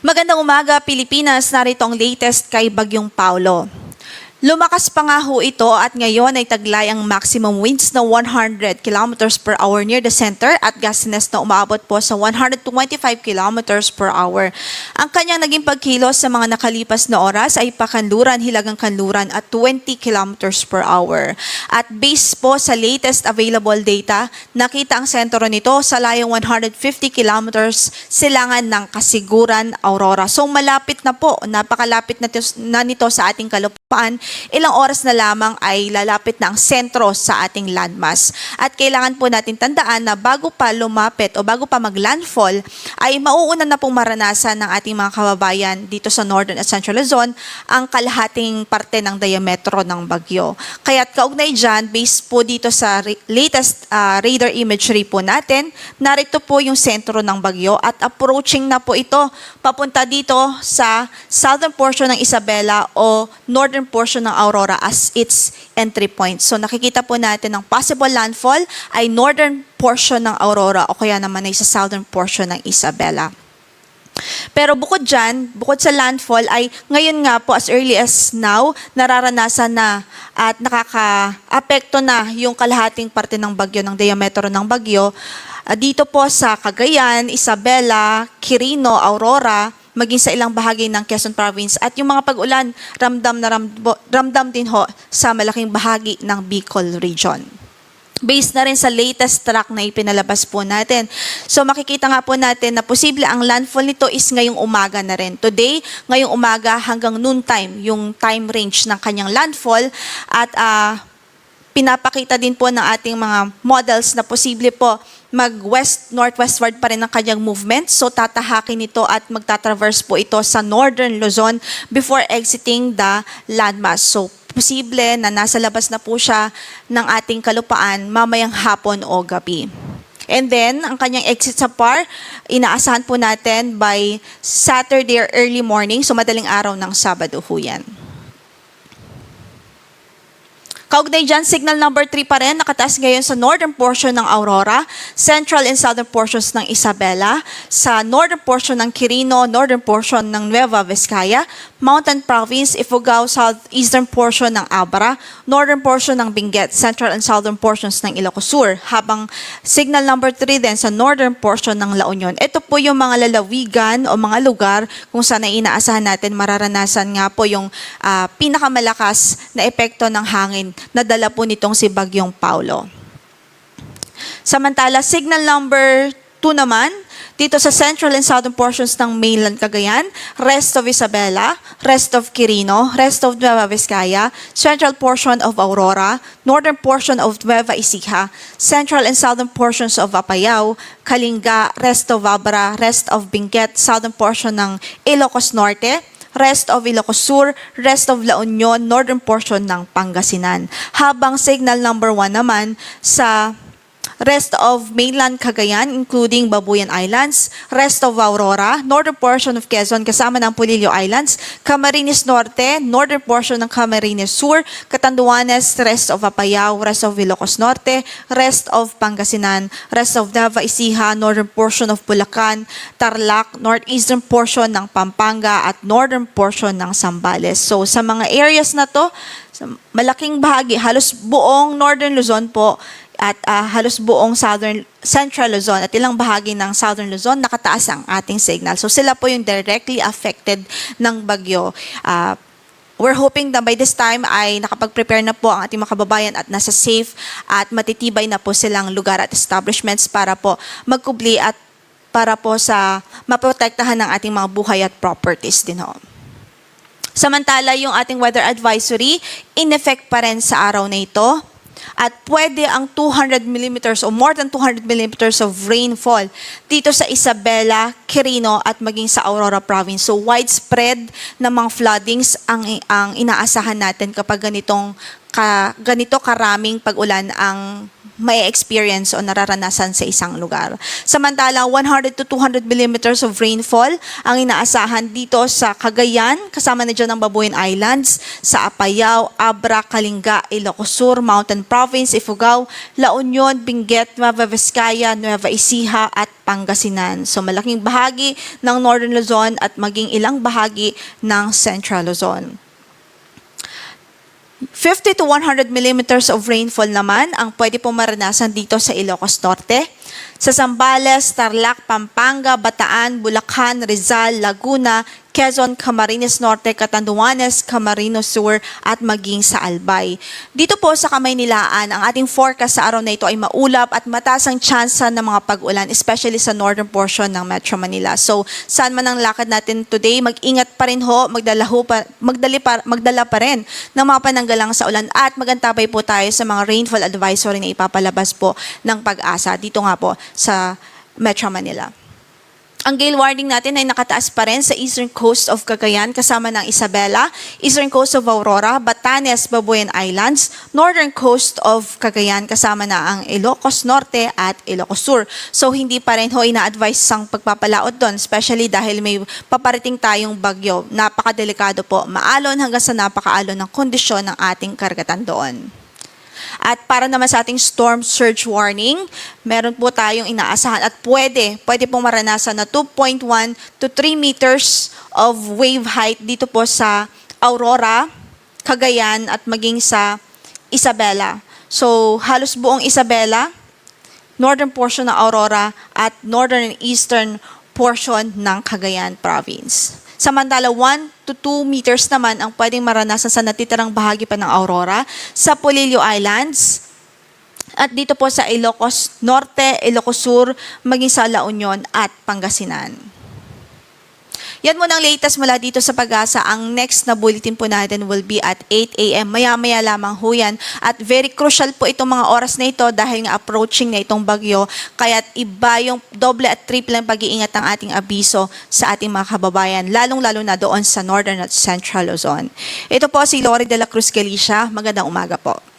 Magandang umaga, Pilipinas. Narito ang latest kay Bagyong Paulo. Lumakas pa nga ho ito at ngayon ay taglay ang maximum winds na 100 kilometers per hour near the center at gustiness na umaabot po sa 125 kilometers per hour. Ang kanyang naging pagkilos sa mga nakalipas na oras ay pakanluran, hilagang kanluran at 20 kilometers per hour. At based po sa latest available data, nakita ang sentro nito sa layong 150 kilometers silangan ng Kasiguran, Aurora. So malapit na po, napakalapit na nito sa ating kalupaan. Ilang oras na lamang ay lalapit na ang sentro sa ating landmass. At kailangan po natin tandaan na bago pa lumapit o bago pa maglandfall, ay mauuna na pong maranasan ng ating mga kababayan dito sa Northern at Central Luzon ang kalahating parte ng diametro ng bagyo. Kaya't kaugnay dyan, based po dito sa latest radar imagery po natin, narito po yung sentro ng bagyo at approaching na po ito papunta dito sa southern portion ng Isabela o northern portion ng Aurora as its entry point. So nakikita po natin ang possible landfall ay northern portion ng Aurora o kaya naman ay sa southern portion ng Isabela. Pero bukod dyan, bukod sa landfall ay ngayon nga po as early as now, nararanasan na at nakaka-apekto na yung kalahating parte ng bagyo, ng diametro ng bagyo. Dito po sa Cagayan, Isabela, Quirino, Aurora, maging sa ilang bahagi ng Quezon Province at yung mga pag-ulan, ramdam din ho sa malaking bahagi ng Bicol Region. Based na rin sa latest track na ipinalabas po natin. So makikita nga po natin na posible ang landfall nito is ngayong umaga na rin. Today, ngayong umaga hanggang noontime, yung time range ng kanyang landfall at pinapakita din po ng ating mga models na posible po mag-west-northwestward pa rin ang kanyang movement. So tatahakin ito at magtatraverse po ito sa northern Luzon before exiting the landmass. So posible na nasa labas na po siya ng ating kalupaan mamayang hapon o gabi. And then, ang kanyang exit sa PAR, inaasahan po natin by Saturday or early morning, so madaling araw ng Sabado ho yan. Kaugnay dyan, signal number 3 pa rin, nakataas ngayon sa northern portion ng Aurora, central and southern portions ng Isabela, sa northern portion ng Quirino, northern portion ng Nueva Vizcaya, Mountain Province, Ifugao, southeastern portion ng Abra, northern portion ng Benguet, central and southern portions ng Ilocos Sur, habang signal number 3 din sa northern portion ng La Union. Ito po yung mga lalawigan o mga lugar kung saan ay inaasahan natin mararanasan nga po yung pinakamalakas na epekto ng hangin na dala po nitong si Bagyong Paulo. Samantala, signal number 2 naman, dito sa central and southern portions ng mainland Cagayan, rest of Isabela, rest of Quirino, rest of Nueva Vizcaya, central portion of Aurora, northern portion of Nueva Ecija, central and southern portions of Apayao, Kalinga, rest of Abra, rest of Benguet, southern portion ng Ilocos Norte, rest of Ilocos Sur, rest of La Union, northern portion ng Pangasinan. Habang signal number 1 naman sa rest of mainland Cagayan, including Babuyan Islands, rest of Aurora, northern portion of Quezon, kasama ng Polillo Islands, Camarines Norte, northern portion ng Camarines Sur, Catanduanes, rest of Apayao, rest of Ilocos Norte, rest of Pangasinan, rest of Nueva Ecija, northern portion of Bulacan, Tarlac, northeastern portion ng Pampanga, at northern portion ng Zambales. So sa mga areas na to, malaking bahagi, halos buong northern Luzon po, at halos buong central Luzon at ilang bahagi ng southern Luzon, nakataas ang ating signal. So sila po yung directly affected ng bagyo. We're hoping na by this time ay nakapag-prepare na po ang ating mga kababayan at nasa safe at matitibay na po silang lugar at establishments para po magkubli at para po sa maprotektahan ng ating mga buhay at properties din ho. Samantala, yung ating weather advisory, in effect pa rin sa araw na ito. At pwede ang 200 millimeters o more than 200 millimeters of rainfall dito sa Isabela, Quirino at maging sa Aurora Province. So widespread na mga floodings ang inaasahan natin kapag ganito karaming pag-ulan ang may experience o nararanasan sa isang lugar. Samantala, 100 to 200 millimeters of rainfall ang inaasahan dito sa Cagayan, kasama na dyan ang Babuyan Islands, sa Apayao, Abra, Kalinga, Ilocos Sur, Mountain Province, Ifugao, La Union, Benguet, Nueva Vizcaya, Nueva Ecija at Pangasinan. So malaking bahagi ng Northern Luzon at maging ilang bahagi ng Central Luzon. 50 to 100 millimeters of rainfall naman ang pwede pong maranasan dito sa Ilocos Norte. Sa Zambales, Tarlac, Pampanga, Bataan, Bulacan, Rizal, Laguna, Quezon, Camarines Norte, Catanduanes, Camarines Sur at maging sa Albay. Dito po sa Kamaynilaan, ang ating forecast sa araw na ito ay maulap at mataas ang tsansa ng mga pag-ulan, especially sa northern portion ng Metro Manila. So, saan man ang lakad natin today, mag-ingat pa rin ho, magdala pa rin ng mga pananggalang sa ulan at magantabay po tayo sa mga rainfall advisory na ipapalabas po ng Pag-asa dito nga po sa Metro Manila. Ang gale warning natin ay nakataas pa rin sa eastern coast of Cagayan kasama ng Isabela, eastern coast of Aurora, Batanes, Babuyan Islands, northern coast of Cagayan kasama na ang Ilocos Norte at Ilocos Sur. So hindi pa rin ho ina-advise ang pagpapalaot doon, especially dahil may paparating tayong bagyo. Napakadelikado po, maalon hanggang sa napakaalon ng kondisyon ng ating karagatan doon. At para naman sa ating storm surge warning, meron po tayong inaasahan at pwede pong maranasan na 2.1 to 3 meters of wave height dito po sa Aurora, Cagayan at maging sa Isabela. So halos buong Isabela, northern portion ng Aurora at northern and eastern portion ng Cagayan province. Samantala, 1 to 2 meters naman ang pwedeng maranasan sa natitirang bahagi pa ng Aurora, sa Polillo Islands, at dito po sa Ilocos Norte, Ilocos Sur, maging sa La Union at Pangasinan. Yan muna ang latest mula dito sa Pag-asa. Ang next na bulletin po natin will be at 8 a.m. Maya-maya lamang ho yan. At very crucial po itong mga oras na ito dahil nga approaching na itong bagyo. Kaya iba yung doble at triple ang pag-iingat ng ating abiso sa ating mga kababayan, lalong-lalo na doon sa Northern at Central Luzon. Ito po si Lori de la Cruz Galicia. Magandang umaga po.